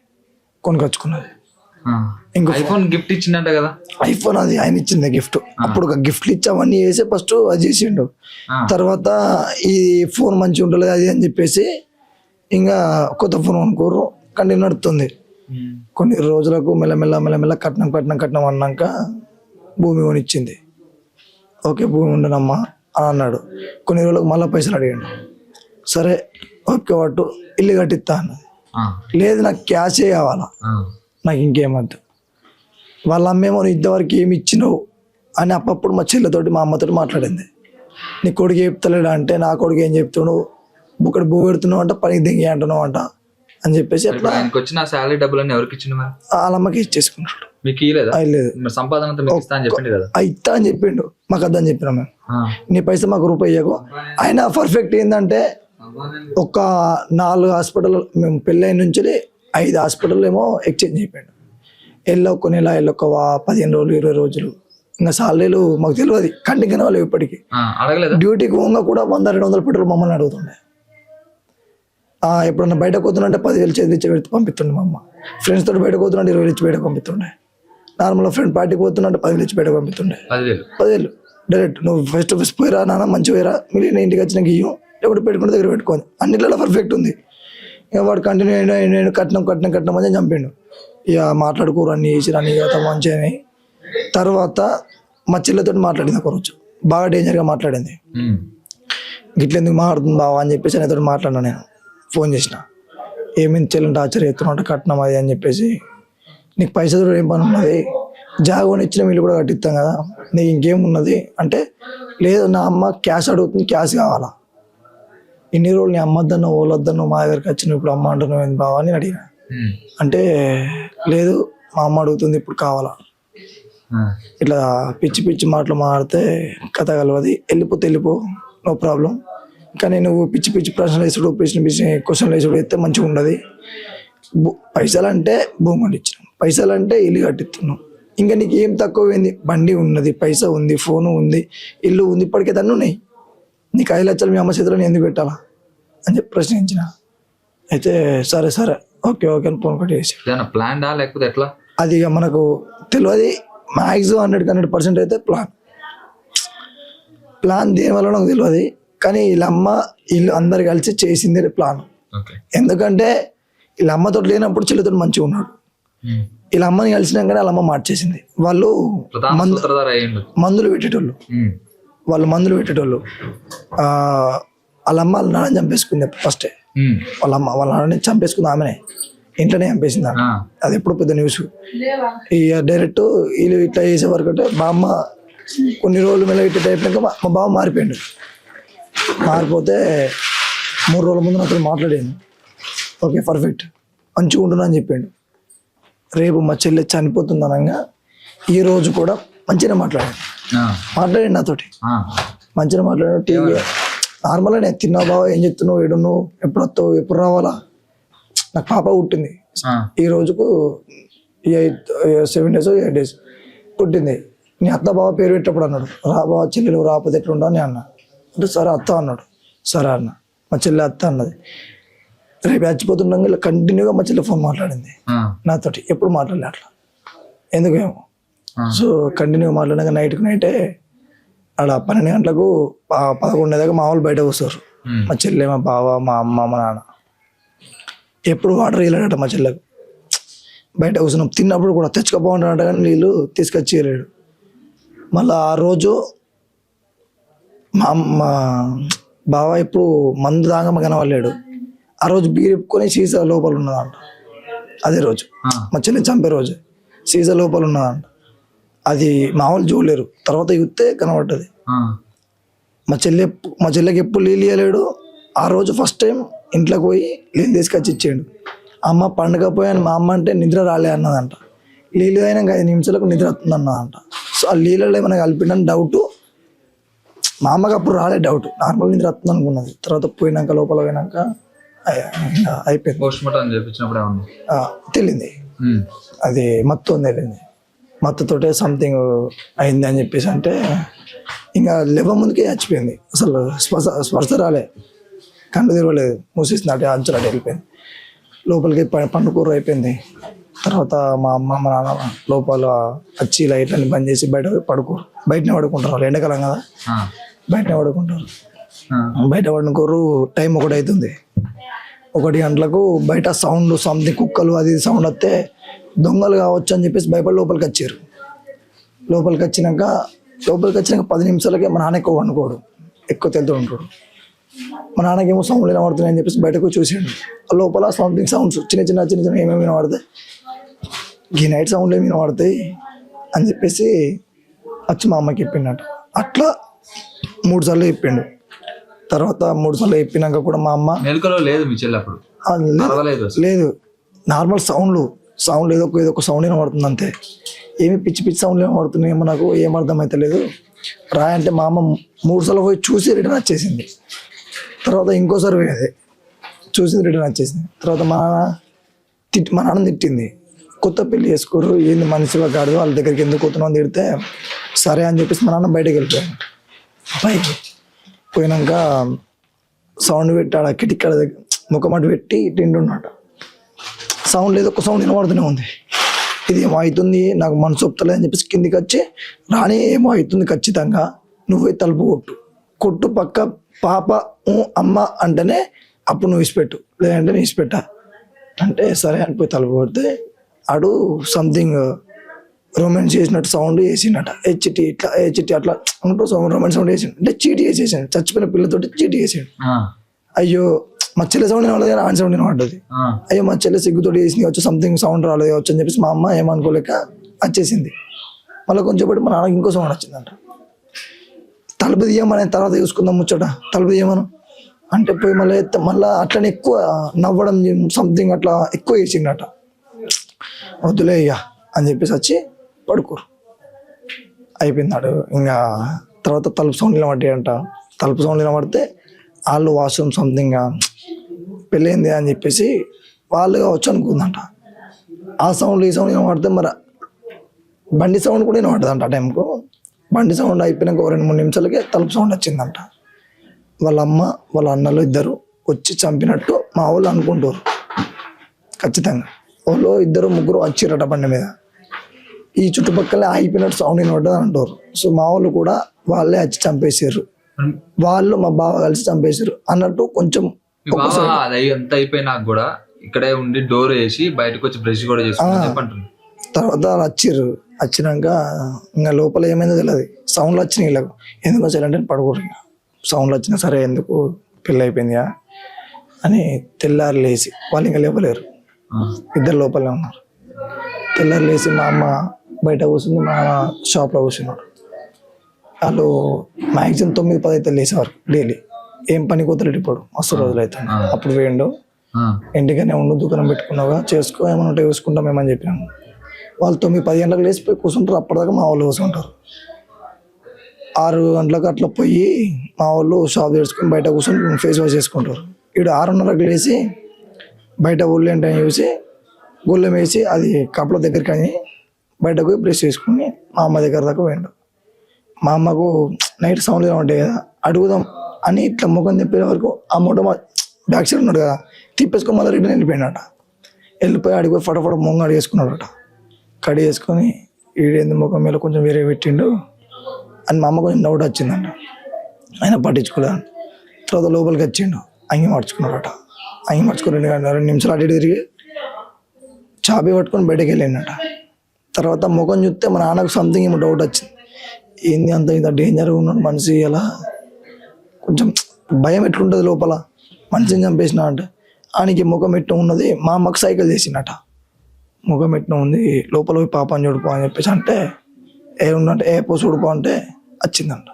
కొనుకొచ్చుకున్నది. ఇంకో ఐఫోన్ గిఫ్ట్ ఇచ్చిందంట కదా. ఐఫోన్ అది ఆయన ఇచ్చింది గిఫ్ట్. అప్పుడు ఒక గిఫ్ట్లు ఇచ్చి అవన్నీ చేసి ఫస్ట్ అది చేసిండు. తర్వాత ఈ ఫోన్ మంచిగా ఉండలేదు అది అని చెప్పేసి ఇంకా కొత్త ఫోన్ కొనుక్కోరు, కంటిన్యూ నడుస్తుంది. కొన్ని రోజులకు మెల్లమెల్ల కట్నం అన్నాక భూమి కొనిచ్చింది. ఓకే భూమి ఉండనమ్మా అని అన్నాడు. కొన్ని రోజులకు మళ్ళీ పైసలు అడిగాడు. సరే ఓకే వాటు ఇల్లు కట్టిస్తా అన్నది. లేదు నాకు క్యాషే కావాలా, నాకు ఇంకేమద్దు. వాళ్ళ అమ్మేమో ఇంతవరకు ఏమి ఇచ్చినావు అని అప్పుడు మా చెల్లెతోటి మా అమ్మతోటి మాట్లాడింది. నీ కొడుకు చెప్తలేడా అంటే నా కొడుకు ఏం చెప్తున్నావు, ఇక్కడ భూ పెడుతున్నావు అంట, పనికి దింగి అంటున్నావు అంట అని చెప్పేసి అట్లా వచ్చిన శాలరీ డబ్బులన్నీ ఎవరికి ఇచ్చిండు? వాళ్ళ అమ్మకి ఇచ్చేసుకున్నాడు. మీకు లేదు సంపాదన ఇస్తా అని చెప్పిండు. మాకు అద్దని చెప్పినా మేము, నీ పైసా మాకు రూపాయి ఇయ్యకు. ఆయన పర్ఫెక్ట్ ఏంటంటే ఒక 4 హాస్పిటల్ మేము పెళ్ళైన నుంచి 5 హాస్పిటల్ ఏమో ఎక్స్చేంజ్ అయిపోయాడు. ఒక నెల 15 రోజులు 20 రోజులు ఇంకా సాలరీలు మాకు తెలియదు, కంటికి వాళ్ళు ఇప్పటికీ. డ్యూటీకి పోగా కూడా 100-200 పెట్రోల్ మమ్మల్ని అడుగుతుండే. ఎప్పుడన్నా బయటకు పోతున్నంటే 10,000 చేతి పెడితే పంపిస్తుండే మా అమ్మ. ఫ్రెండ్స్ తోటి బయటకు పోతున్నట్టు 20,000 ఇచ్చి బయటకు పంపిస్తుండే. నార్మల్గా ఫ్రెండ్ పార్టీకి పోతున్నట్టు 10,000 ఇచ్చి బయటకు పంపిస్తుండే. 10,000 డైరెక్ట్ నువ్వు ఫస్ట్ పోయిరా నాన్న మంచి పోయిరా, మిగిలిన ఇంటికి వచ్చిన ఇయ్యం లేకుంటే పెట్టుకుని దగ్గర పెట్టుకోని అన్నిట్లలో పర్ఫెక్ట్ ఉంది. ఇక వాడు కంటిన్యూ అయినా కట్నం అని చంపిండు. ఇక మాట్లాడుకోరు అన్ని చేసి అన్ని మంచి అని. తర్వాత మా చెల్లెతో మాట్లాడింది ఒకరోజు, బాగా డేంజర్గా మాట్లాడింది. గిట్లెందుకు మాట్లాడుతుంది బావా అని చెప్పేసి అనేతో మాట్లాడినా. నేను ఫోన్ చేసిన, ఏమైంది చెల్లెని టార్చర్ ఎత్తున్నట్టు కట్నం అది అని చెప్పేసి, నీకు పైసలు ఏం పని ఉన్నది, జాగోని ఇచ్చిన వీళ్ళు కూడా కట్టిస్తాం కదా, నీకు ఇంకేమున్నది అంటే లేదు నా అమ్మ క్యాష్ అడుగుతుంది, క్యాష్ కావాలా. ఇన్ని రోజులు నీ అమ్మద్దన్నో ఓలద్దన్నో మా దగ్గరికి వచ్చిన ఇప్పుడు అమ్మ అంటున్నావు ఏంది బావా అని అడిగిన. అంటే లేదు మా అమ్మ అడుగుతుంది ఇప్పుడు కావాలా, ఇట్లా పిచ్చి పిచ్చి మాటలు మాడితే కథ కలవది, వెళ్ళిపో నో ప్రాబ్లం, కానీ నువ్వు పిచ్చి పిచ్చి ప్రశ్నలు వేసుడు పిచ్చి పిచ్చి క్వశ్చన్లు వేసుడు అయితే మంచిగా ఉండదు. పైసలు అంటే భూమి కొనిచ్చినాం, పైసలు అంటే ఇల్లు కట్టిస్తున్నాం, ఇంకా నీకు ఏం తక్కువ ఏంది? బండి ఉన్నది, పైసా ఉంది, ఫోను ఉంది, ఇల్లు ఉంది, ఇప్పటికే తను ఉన్నాయి, నీకు 5 లక్షలు మీ అమ్మ చేతిలో నేను ఎందుకు పెట్టాలా అని చెప్పి ప్రశ్నించిన. అయితే సరే సరే ఓకే ఓకే అని ఫోన్ కట్ చేసి ప్లాన్ లేకపోతే ఎట్లా అది ఇక మనకు తెలియదు. మ్యాక్సిమం 100% అయితే ప్లాన్ దేని వల్ల నాకు తెలియదు, కానీ వీళ్ళు అందరు కలిసి చేసింది ప్లాన్. ఎందుకంటే వీళ్ళ అమ్మతో లేనప్పుడు చెల్లితో మంచిగా ఉన్నాడు, వీళ్ళ అమ్మని కలిసినాకనే వాళ్ళ అమ్మ మార్చేసింది. వాళ్ళు మందులు పెట్టేటోళ్ళు, మందులు పెట్టేటోళ్ళు. వాళ్ళ అమ్మ వాళ్ళ నాన్నని చంపేసుకుంది ఫస్టే, వాళ్ళ నాన్నని చంపేసుకుంది, ఆమెనే ఇంట్లోనే చంపేసింది. అది ఎప్పుడు పెద్ద న్యూస్. ఇక డైరెక్ట్ వీళ్ళు ఇట్లా చేసే వరకు అంటే మా అమ్మ కొన్ని రోజులు మెల్ల ఇట్లా అయిపోయాక మా బావ మారిపోయాడు. మారిపోతే 3 రోజుల ముందు నాతో మాట్లాడాను, ఓకే పర్ఫెక్ట్ మంచిగా ఉంటున్నా అని చెప్పిండు. రేపు మా చెల్లె చనిపోతుంది అనగా ఈ రోజు కూడా మంచిగా మాట్లాడాడు నాతోటి, మంచిగా మాట్లాడాడు. టీవీ నార్మల్గానే తిన్నా బావ ఏం చెప్తున్నావు, ఏడున్నావు, ఎప్పుడు వస్తావు, ఎప్పుడు రావాలా, నాకు పాప పుట్టింది ఈ రోజుకు 7 days 8 days పుట్టింది. నీ అత్త బావ పేరు పెట్టేప్పుడు అన్నాడు, రా బావ చెల్లెలు రాకపోతే ఎట్లుండా అని అన్నా. అంటే సరే అత్త అన్నాడు, సరే అన్న. మా చెల్లె అత్త అన్నది. రేపు చచ్చిపోతుండగా ఇలా కంటిన్యూగా మా చెల్లె ఫోన్ మాట్లాడింది నాతోటి, ఎప్పుడు మాట్లాడలే అట్లా ఎందుకేమో. సో కంటిన్యూగా మాట్లాడినాక నైటే అలా 12 గంటలకు 11 దాకా మా వాళ్ళు బయట వస్తారు. మా చెల్లె, మా బావ, మా అమ్మ, మా నాన్న. ఎప్పుడు వాటర్ వెళ్ళాడట మా చెల్లెకు, బయట కూర్చున్నాం. తిన్నప్పుడు కూడా తెచ్చుకోపోంటాడట, కానీ నీళ్ళు తీసుకొచ్చి వెళ్ళాడు. మళ్ళీ ఆ రోజు మా బావ ఇప్పుడు మందు దాగా కనవలేడు. ఆ రోజు బీర్ ఎప్పుకొని సీసా లోపల ఉన్నదంట. అదే రోజు మా చెల్లిని చంపే రోజు సీసా లోపల ఉన్నదంట. అది మామూలు చూడలేరు, తర్వాత చూస్తే కనబడ్డది. మా చెల్లెకి ఎప్పుడు నీళ్ళు ఇవ్వలేడు. ఆ రోజు ఫస్ట్ టైం ఇంట్లోకి పోయి నీళ్ళు తీసుకొచ్చి ఇచ్చాడు. అమ్మ పండుగ పోయాను, మా అమ్మ అంటే నిద్ర రాలే అన్నదంట. నీళ్ళు అయినాక 5 నిమిషాలకు నిద్ర వస్తుంది అన్నదంట. సో ఆ నీళ్ళలో ఏమైనా కలిపిండని డౌట్. మా అమ్మకి అప్పుడు రాలే డౌట్, నార్మల్ నిద్ర వస్తుంది అనుకున్నది. తర్వాత పోయినాక లోపల పోయినాక అయిపోయింది. తెలియంది అది మత్తు ఉంది, వెళ్ళింది మత్తుతోటే సంథింగ్ అయింది అని చెప్పేసి. అంటే ఇంకా లేవ ముందుకే చచ్చిపోయింది. అసలు స్పర్శ రాలే, కళ్ళు తెరవలేదు, మూసేసింది, అటే అంచులు అటు వెళ్ళిపోయింది. లోపలికి పండుకూర అయిపోయింది. తర్వాత మా అమ్మ మా నాన్న లోపల వచ్చి లైట్లన్నీ బంద్ చేసి బయటనే పడుకుంటారు. వాళ్ళు ఎండాకాలం కదా, బయటనే పడుకుంటారు. బయట పడుకోరు. టైం 1 అవుతుంది. 1 గంటలకు బయట సౌండ్ సంథింగ్ కుక్కలు అది సౌండ్ వస్తే దొంగలు కావచ్చు అని చెప్పేసి భయపడి లోపలికి వచ్చారు. లోపలికి వచ్చినాక 10 నిమిషాలకే మా నాన్న ఎక్కువ వండుకోడు, ఎక్కువ తెలుతూ ఉంటాడు. మా నాన్నకేమో సౌండ్లు వినబడుతున్నాయి అని చెప్పేసి బయటకు చూసాడు. లోపల సంథింగ్ సౌండ్స్ చిన్న చిన్న ఏమేమి వినబడతాయి, ఈ నైట్ సౌండ్లు ఏమి వినబడతాయి అని చెప్పేసి వచ్చి మా అమ్మకి చెప్పిండట. అట్లా 3 సార్లు చెప్పిండు. తర్వాత 3 సార్లు చెప్పినాక కూడా మా అమ్మ లేదు, నార్మల్ సౌండ్ ఏదో ఒక సౌండ్ వినబడుతుంది అంతే. ఏమి పిచ్చి పిచ్చి సౌండ్లు వినబడుతున్నాయి ఏమో, నాకు ఏం అర్థం అయితే లేదు. అంటే మా అమ్మ 3 సార్లు పోయి చూసి రిటర్న్ వచ్చేసింది. తర్వాత ఇంకోసారి పోయేది, చూసింది, రిటర్న్ వచ్చేసింది. తర్వాత మా నాన్న తిట్టింది, కొత్త పెళ్లి చేసుకోరు ఏంది మనిషిగా కాదు, వాళ్ళ దగ్గరికి ఎందుకు పోతున్నావు అని తిడితే సరే అని చెప్పేసి మా నాన్న బయటకు వెళ్ళిపోయాను. పైకి పోయినాక సౌండ్ పెట్టాడు, కిటిక్కడ దగ్గర ముఖమటు పెట్టి తింటున్నాట. సౌండ్ లేదు, ఒక సౌండ్ వినబడుతూనే ఉంది. ఇది ఏమో అవుతుంది, నాకు మనసు ఒప్పుతలేదు అని చెప్పేసి కిందికి వచ్చి రాని ఏమో అవుతుంది ఖచ్చితంగా, నువ్వే తలుపు కొట్టు పక్క పాప అమ్మ అంటేనే అప్పుడు నువ్వు ఇసిపెట్టు, లేదంటే నేను ఇసిపెట్టా అంటే సరే అనిపోయి తలుపు కొడితే ఆడు సంథింగ్ రొమాన్స్ చేసినట్టు సౌండ్ వేసినట. హెచ్టి అట్లా అంటూ రొమాన్స్ సౌండ్ వేసాడు. అంటే చీటీ వేసేసాడు, చచ్చిపోయిన పిల్లతోటి చీటీ వేసాడు. అయ్యో మా చెల్లె సౌండ్ వినవలేదు కానీ ఆయన సౌండ్ వినబడ్డది. అయ్యో మా చెల్లె సిగ్గుతోటి వేసింది వచ్చి సంథింగ్ సౌండ్ రాలేదు వచ్చు అని చెప్పేసి మా అమ్మ ఏమనుకోలేక వచ్చేసింది. మళ్ళీ కొంచెం పట్టి మా నాన్నకి ఇంకో సౌండ్ వచ్చిందంట. తలుపు తీయమని తర్వాత చూసుకుందాం ముచ్చట, తలుపు తీయమను అంటే పోయి మళ్ళీ అట్లనే ఎక్కువ నవ్వడం సంథింగ్ అట్లా ఎక్కువ చేసిండట. వద్దులే ఇక అని చెప్పేసి వచ్చి పడుకోరు అయిపోయిందాడు. ఇంకా తర్వాత తలుపు సౌండ్ నిలబడ్డాయంట. తలుపు సౌండ్ నిలబడితే వాళ్ళు వాష్రూమ్ సంథింగ్ పెళ్ళైంది అని చెప్పేసి వాళ్ళు కావచ్చు అనుకుందంట. ఆ సౌండ్ ఈ సౌండ్ వినబడితే మరి బండి సౌండ్ కూడా వినబడ్డదంట. ఆ టైంకు బండి సౌండ్ అయిపోయినాక 2-3 నిమిషాలకే తలుపు సౌండ్ వచ్చిందంట. వాళ్ళ అమ్మ వాళ్ళ అన్నలు ఇద్దరు వచ్చి చంపినట్టు మా వాళ్ళు అనుకుంటారు ఖచ్చితంగా. వాళ్ళు 2-3 వచ్చిరట బండి మీద. ఈ చుట్టుపక్కల అయిపోయినట్టు సౌండ్ వినబడ్డది అంటారు. సో మా వాళ్ళు కూడా వాళ్ళే వచ్చి చంపేసారు, వాళ్ళు మా బావ కలిసి చంపేసారు అన్నట్టు కొంచెం. అది అంత అయిపోయినాక కూడా ఇక్కడే ఉండి డోర్ వేసి బయటకు వచ్చి బ్రష్ కూడా చేసుకుంటారు. తర్వాత వచ్చినాక ఇంకా లోపల ఏమైందో తెలియదు. సౌండ్లు వచ్చినాయి వీళ్ళకు. ఎందుకు వచ్చారంటే పడుకోరు. ఇంకా సౌండ్లు వచ్చినా సరే ఎందుకు పెళ్ళి అయిపోయిందా అని తెల్లారు లేచి వాళ్ళు ఇంకా లేపలేరు, ఇద్దరు లోపలే ఉన్నారు. తెల్లారు లేచి మా అమ్మ బయట కూర్చుంది, మా అమ్మ షాప్లో కూర్చున్నాడు. వాళ్ళు మ్యాక్సిమం 9-10 అయితే లేచేవారు డైలీ. ఏం పని కోతలేడు ఇప్పుడు, మస్తు రోజులు అవుతుంది. అప్పుడు వేయండు ఇంటికనే ఉండు, దుకాణం పెట్టుకున్నావుగా చేసుకో, ఏమైనా ఉంటే చూసుకుంటాం ఏమని చెప్పినాము. వాళ్ళు 9-10 గంటలకు లేచిపోయి కూర్చుంటారు. అప్పటిదాకా మా వాళ్ళు కూర్చుంటారు. 6 గంటలకు అట్లా పోయి మా వాళ్ళు షాప్ చేసుకుని బయట కూర్చొని ఫేస్ వాష్ చేసుకుంటారు. ఇక్కడ 6:30కు లేచి బయట ఊళ్ళో ఏంటని చూసి గొల్లెం వేసి అది కప్పుల దగ్గరికి అని బయటకు పోయి బ్రష్ చేసుకుని మా అమ్మ దగ్గర దాకా పోయిండు. మా అమ్మకు నైట్ సౌండ్లు ఉంటాయి కదా, అడుగుదాం అని ఇట్లా ముఖం తిప్పే వరకు ఆ మూట బ్యాక్ సైడ్ ఉన్నాడు కదా, తిప్పేసుకొని మళ్ళీ రిటర్న్ వెళ్ళిపోయినట. వెళ్ళిపోయి అడిగిపోయి ఫటాఫట మొంగ అడిగేసుకున్నాడట. కడి వేసుకొని ఈడేంది ముఖం మీద కొంచెం వేరే పెట్టిండు అని మా అమ్మ కొంచెం డౌట్ వచ్చిందంట. ఆయన పట్టించుకోలేదు. తర్వాత లోపలికి వచ్చిండు, అంగి మార్చుకున్నాడట. అంగి మార్చుకుని 2 నిమిషాలు అటు ఇటు తిరిగి చాబీ పట్టుకొని బయటకు వెళ్ళిండట. తర్వాత ముఖం చూస్తే మా నాన్నకు సంథింగ్ ఏమో డౌట్ వచ్చింది. ఏంది అంత ఇంత డేంజర్గా ఉన్నాడు మనిషి, అలా కొంచెం భయం ఎట్లుంటుంది లోపల మనిషిని చంపేసిన అంటే. ఆయనకి ముఖం ఎట్టు ఉన్నది, మా అమ్మకు సైకిల్ చేసిండట. ముఖం ఎట్టు ఉంది, లోపల పోయి పాపని చూడుపో అని చెప్పేసి అంటే ఏముందంటే పో చూడుపో అంటే వచ్చిందంట.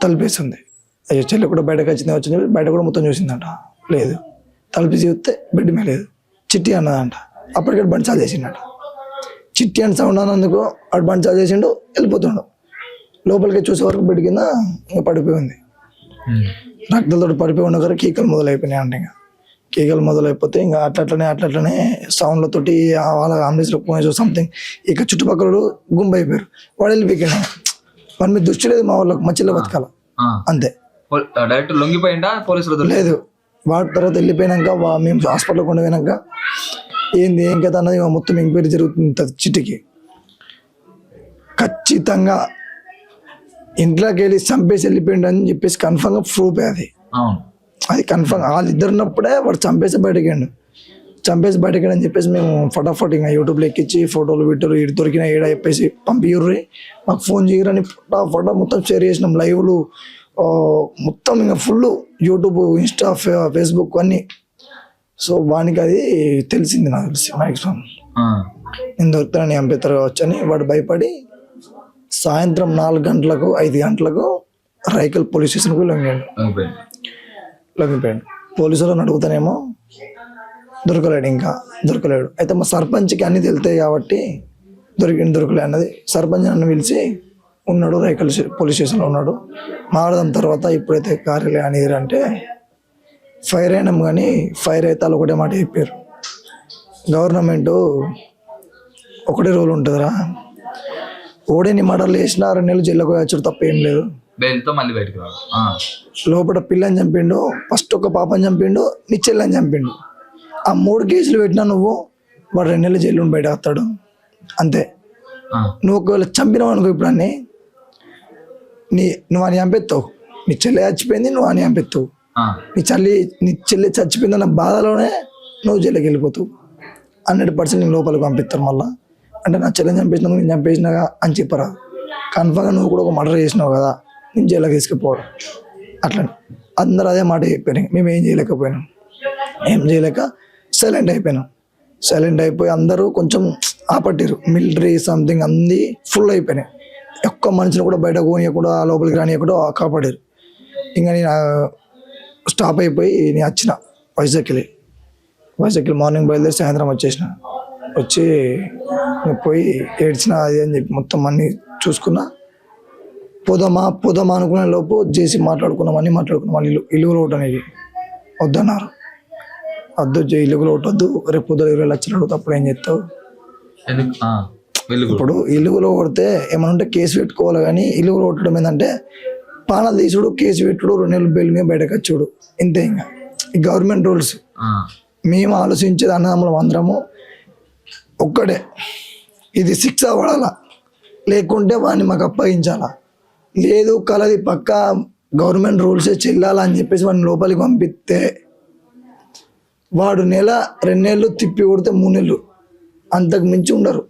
తలిపేసింది. అయ్యో చెల్లి కూడా బయటకు వచ్చింది బయట కూడా మొత్తం చూసిందంట. లేదు. తలుపు చూస్తే బెడ్ మీద లేదు. చిట్టి అన్నదంట. అప్పటికే బండి చాలు చేసిండట. చిట్టి అని సౌండ్ అన్నందుకు అటు బండి చాలు చేసిండు, వెళ్ళిపోతుండు. లోపలికి చూసే వరకు బెడ్ కింద ఇంకా పడిపోయింది. రక్తాలతో పడిపోయి ఉన్న వరకు కీకలు మొదలైపోయినాయి అంటే. ఇంకా కీకలు మొదలైపోతే ఇంకా అట్లనే సౌండ్లతోటి వాళ్ళ అంబులెన్స్లో పోయి సంథింగ్ ఇక చుట్టుపక్కల గుంపు అయిపోయారు. వాడు వెళ్ళిపోయాడు. వాడి మీద దృష్టి లేదు మా వాళ్ళకి, మధ్యలో బతకాల అంతే. డైరెక్ట్ లొంగిపోయిందా పోలీసులు? లేదు. వాడి తర్వాత వెళ్ళిపోయినాక మేము హాస్పిటల్కి ఉండిపోయినాక ఏంది ఏం కదా అన్నది మొత్తం ఎంక్వైరీ జరుగుతుంది. చిట్టికి ఖచ్చితంగా ఇంట్లోకి వెళ్ళి చంపేసి వెళ్ళిపోయిండు అని చెప్పేసి కన్ఫర్మ్గా ప్రూఫ్ అది కన్ఫర్మ్. వాళ్ళిద్దరు ఉన్నప్పుడే వాడు చంపేసి బయటకండు అని చెప్పేసి మేము ఫటాఫట్ ఇంకా యూట్యూబ్లో ఎక్కించి ఫోటోలు వీటోలు ఇటు దొరికిన ఏడ చెప్పేసి పంపిర్రి, మాకు ఫోన్ చేయరని ఫటాఫట మొత్తం షేర్ చేసినాం. లైవ్లు మొత్తం ఇంకా ఫుల్ యూట్యూబ్, ఇన్స్టా, ఫేస్బుక్ అన్నీ. సో వానికి అది తెలిసింది, నాకు తెలిసి మ్యాక్సిమం నేను దొరుకుతానని చంపేస్తారు కావచ్చు అని వాడు భయపడి సాయంత్రం 4 గంటలకు 5 గంటలకు రైకల్ పోలీస్ స్టేషన్కి లొంగిపోయాడు. పోలీసులను అడుగుతానేమో దొరకలేడు. అయితే మా సర్పంచ్కి అన్నీ తెలుతాయి కాబట్టి దొరకలే అన్నది. సర్పంచ్ నన్ను పిలిచి ఉన్నాడు, రైకల్ పోలీస్ స్టేషన్లో ఉన్నాడు, మారడం తర్వాత ఇప్పుడైతే కార్యాలయం అనేది అంటే ఫైర్ అయినాం. కానీ ఫైర్ అయితే వాళ్ళు ఒకటే మాట చెప్పారు, గవర్నమెంట్ ఒకటే రూల్ ఉంటుందిరా, ఓడేని మర్డర్లు చేసినా 2 నెలలు జైల్లోకి వచ్చాడు తప్ప ఏం లేదు. లోపల పిల్లని చంపిండు, ఫస్ట్ ఒక పాపని చంపిండు, నీ చెల్లని చంపిండు. ఆ 3 కేసులు పెట్టినా నువ్వు వాడు 2 నెలలు జైలు బయట వస్తాడు అంతే. నువ్వు ఒకవేళ చంపినావు అనుకో, ఇప్పుడు అన్నీ నువ్వు అని చంపెత్తావు, నీ చెల్లి చచ్చిపోయింది, నువ్వు అని చంపెత్తావు, నీ చెల్లి చచ్చిపోయిందన్న బాధలోనే నువ్వు జైలుకి వెళ్ళిపోతావు. 100% నేను లోపలికి పంపిస్తాను. మళ్ళీ అంటే నా చెల్లిని చంపేసినా నేను చంపేసినాగా అని చెప్పరా, కన్ఫర్మ్గా నువ్వు కూడా ఒక మర్డర్ చేసినావు కదా, నేను జైలుకి తీసుకుపోవడం అట్లా అందరూ అదే మాట చెప్పారు. మేము ఏం చేయలేకపోయినాం, ఏం చేయలేక సైలెంట్ అయిపోయి అందరూ కొంచెం ఆపట్టిరు. మిలిటరీ సంథింగ్ అంది ఫుల్ అయిపోయినాయి. ఒక్క మనిషిని కూడా బయట పోనీయకుండా లోపలికి రానియకుండా కాపాడారు. ఇంకా నేను స్టాప్ అయిపోయి నేను వచ్చిన వైజాగ్కి మార్నింగ్ బయలుదేరి సాయంత్రం వచ్చేసిన. వచ్చి ఇంక పోయి ఏడ్చిన అది అని చెప్పి మొత్తం అన్నీ చూసుకున్నా. పోదామా అనుకునే లోపు చేసి మాట్లాడుకున్నాం వాళ్ళు ఇల్లుగులు ఒకటి అనేది వద్దన్నారు. ఇల్లుగులు ఒకటి వద్దు, రేపు పొద్దున 20 లక్షలు అడుగుతా, అప్పుడు ఏం చేస్తావు? ఇప్పుడు ఇల్లుగులో కొడితే ఏమైనా ఉంటే కేసు పెట్టుకోవాలి, కానీ ఇల్లుగులో కొట్టడం ఏంటంటే పానాలు తీసుడు, కేసు పెట్టుడు, 2 నెలలు బెయిల్ మీద బయటకు వచ్చుడు, ఇంతే. ఇంకా ఈ గవర్నమెంట్ రూల్స్ మేము ఆలోచించేది అన్నదమ్ములం అందరము ఒక్కడే, ఇది శిక్ష పడాలా, లేకుంటే వాడిని మాకు అప్పగించాలా, లేదు కలది పక్క గవర్నమెంట్ రూల్సే చెల్లాలా అని చెప్పేసి వాడిని లోపలికి పంపిస్తే వాడు 1 నెల 2 నెలలు తిప్పి కొడితే 3 నెలలు, అంతకు మించి ఉండరు.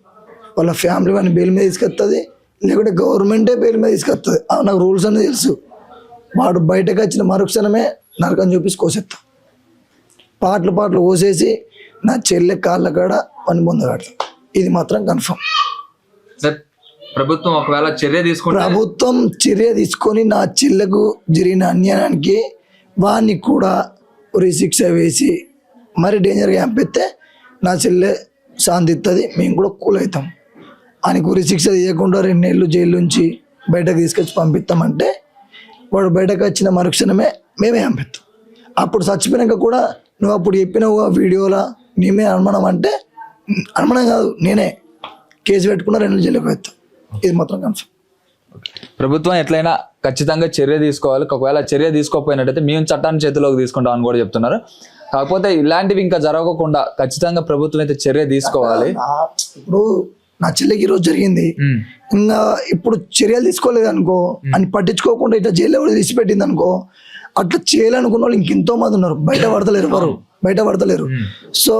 వాళ్ళ ఫ్యామిలీ వాడిని బెయిల్ మీద తీసుకొస్తుంది, లేకుంటే గవర్నమెంటే బెయిల్ మీద తీసుకొస్తుంది. నాకు రూల్స్ అనేది తెలుసు. వాడు బయటకు వచ్చిన మరుక్షణమే నరకం చూపించి కోసేస్తా, పాటలు కోసేసి నా చెల్లె కాళ్ళ కాడ పని పొందగడతా. ఇది మాత్రం కన్ఫర్మ్. ప్రభుత్వం ఒకవేళ ప్రభుత్వం చర్య తీసుకొని నా చెల్లెకు జరిగిన అన్యాయానికి వాడిని కూడా ఉరి శిక్ష వేసి మరి డేంజర్గా చంపిస్తే నా చెల్లె శాంతిస్తుంది, మేము కూడా కూల్ అవుతాం. ఆయనకు ఉరి శిక్ష తీయకుండా 2 నెలలు జైలు నుంచి బయటకు తీసుకొచ్చి పంపిస్తామంటే వాడు బయటకు వచ్చిన మరుక్షణమే మేమే చంపిస్తాం. అప్పుడు చచ్చిపోయినాక కూడా నువ్వు అప్పుడు చెప్పినావు ఆ వీడియోలో మేమే అనుమానం అంటే, అనుమానం కాదు, నేనే కేసు పెట్టుకున్నా 2 నెలలు జైలుకి వేస్తాం. ఇది మాత్రం కన్ఫర్మ్. ప్రభుత్వం ఎట్లయినా ఖచ్చితంగా చర్య తీసుకోవాలి. ఒకవేళ చర్య తీసుకోకపోయినట్టయితే మేము చట్టాన్ని చేతిలోకి తీసుకుంటాం అని కూడా చెప్తున్నారు. కాకపోతే ఇలాంటివి ఇంకా జరగకుండా ఖచ్చితంగా ప్రభుత్వం అయితే చర్య తీసుకోవాలి. ఇప్పుడు నా చెల్లికి ఈరోజు జరిగింది, ఇంకా ఇప్పుడు చర్యలు తీసుకోలేదు అనుకో, అని పట్టించుకోకుండా ఇట్లా జైల్లో కూడా తీసిపెట్టింది అనుకో, అట్లా చేయాలనుకున్న వాళ్ళు ఇంకెంతో మంది ఉన్నారు, బయట పడతలేరు. సో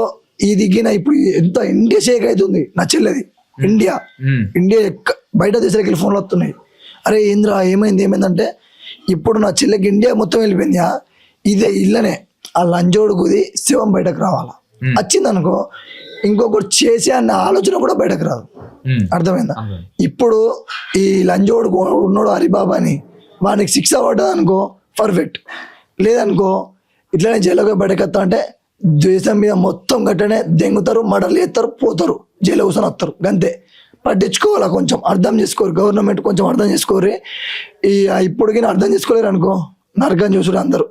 ఈ దిగిన ఇప్పుడు ఎంత ఇండియా షేక్ అవుతుంది నా చెల్లెది. ఇండియా బయట దేశాలకు వెళ్ళి ఫోన్లు వస్తున్నాయి, అరే ఏంద్రా ఏమైందంటే ఇప్పుడు నా చెల్లెకి ఇండియా మొత్తం వెళ్ళిపోయింది. ఇదే ఇళ్ళనే ఆ లంజోడు కుది శివం బయటకు రావాలా, వచ్చింది అనుకో ఇంకొకటి చేసే అన్న ఆలోచన కూడా బయటకు రాదు. అర్థమైందా? ఇప్పుడు ఈ లంజోడు ఉన్నాడు హరిబాబా అని, వానికి శిక్ష పడ్డది అనుకో పర్ఫెక్ట్, లేదనుకో ఇట్లనే జైలుగా బయటకు వస్తా అంటే దేశం మీద మొత్తం గట్టనే దెంగుతారు, మర్డర్లు చేస్తారు, పోతారు, జైలు కూర్చొని వస్తారు. అంతే. పట్టించుకోవాలా, కొంచెం అర్థం చేసుకోరు గవర్నమెంట్, కొంచెం అర్థం చేసుకోరు. ఇప్పటికీ అర్థం చేసుకోలేరు అనుకో నరకం చూసుడు అందరూ.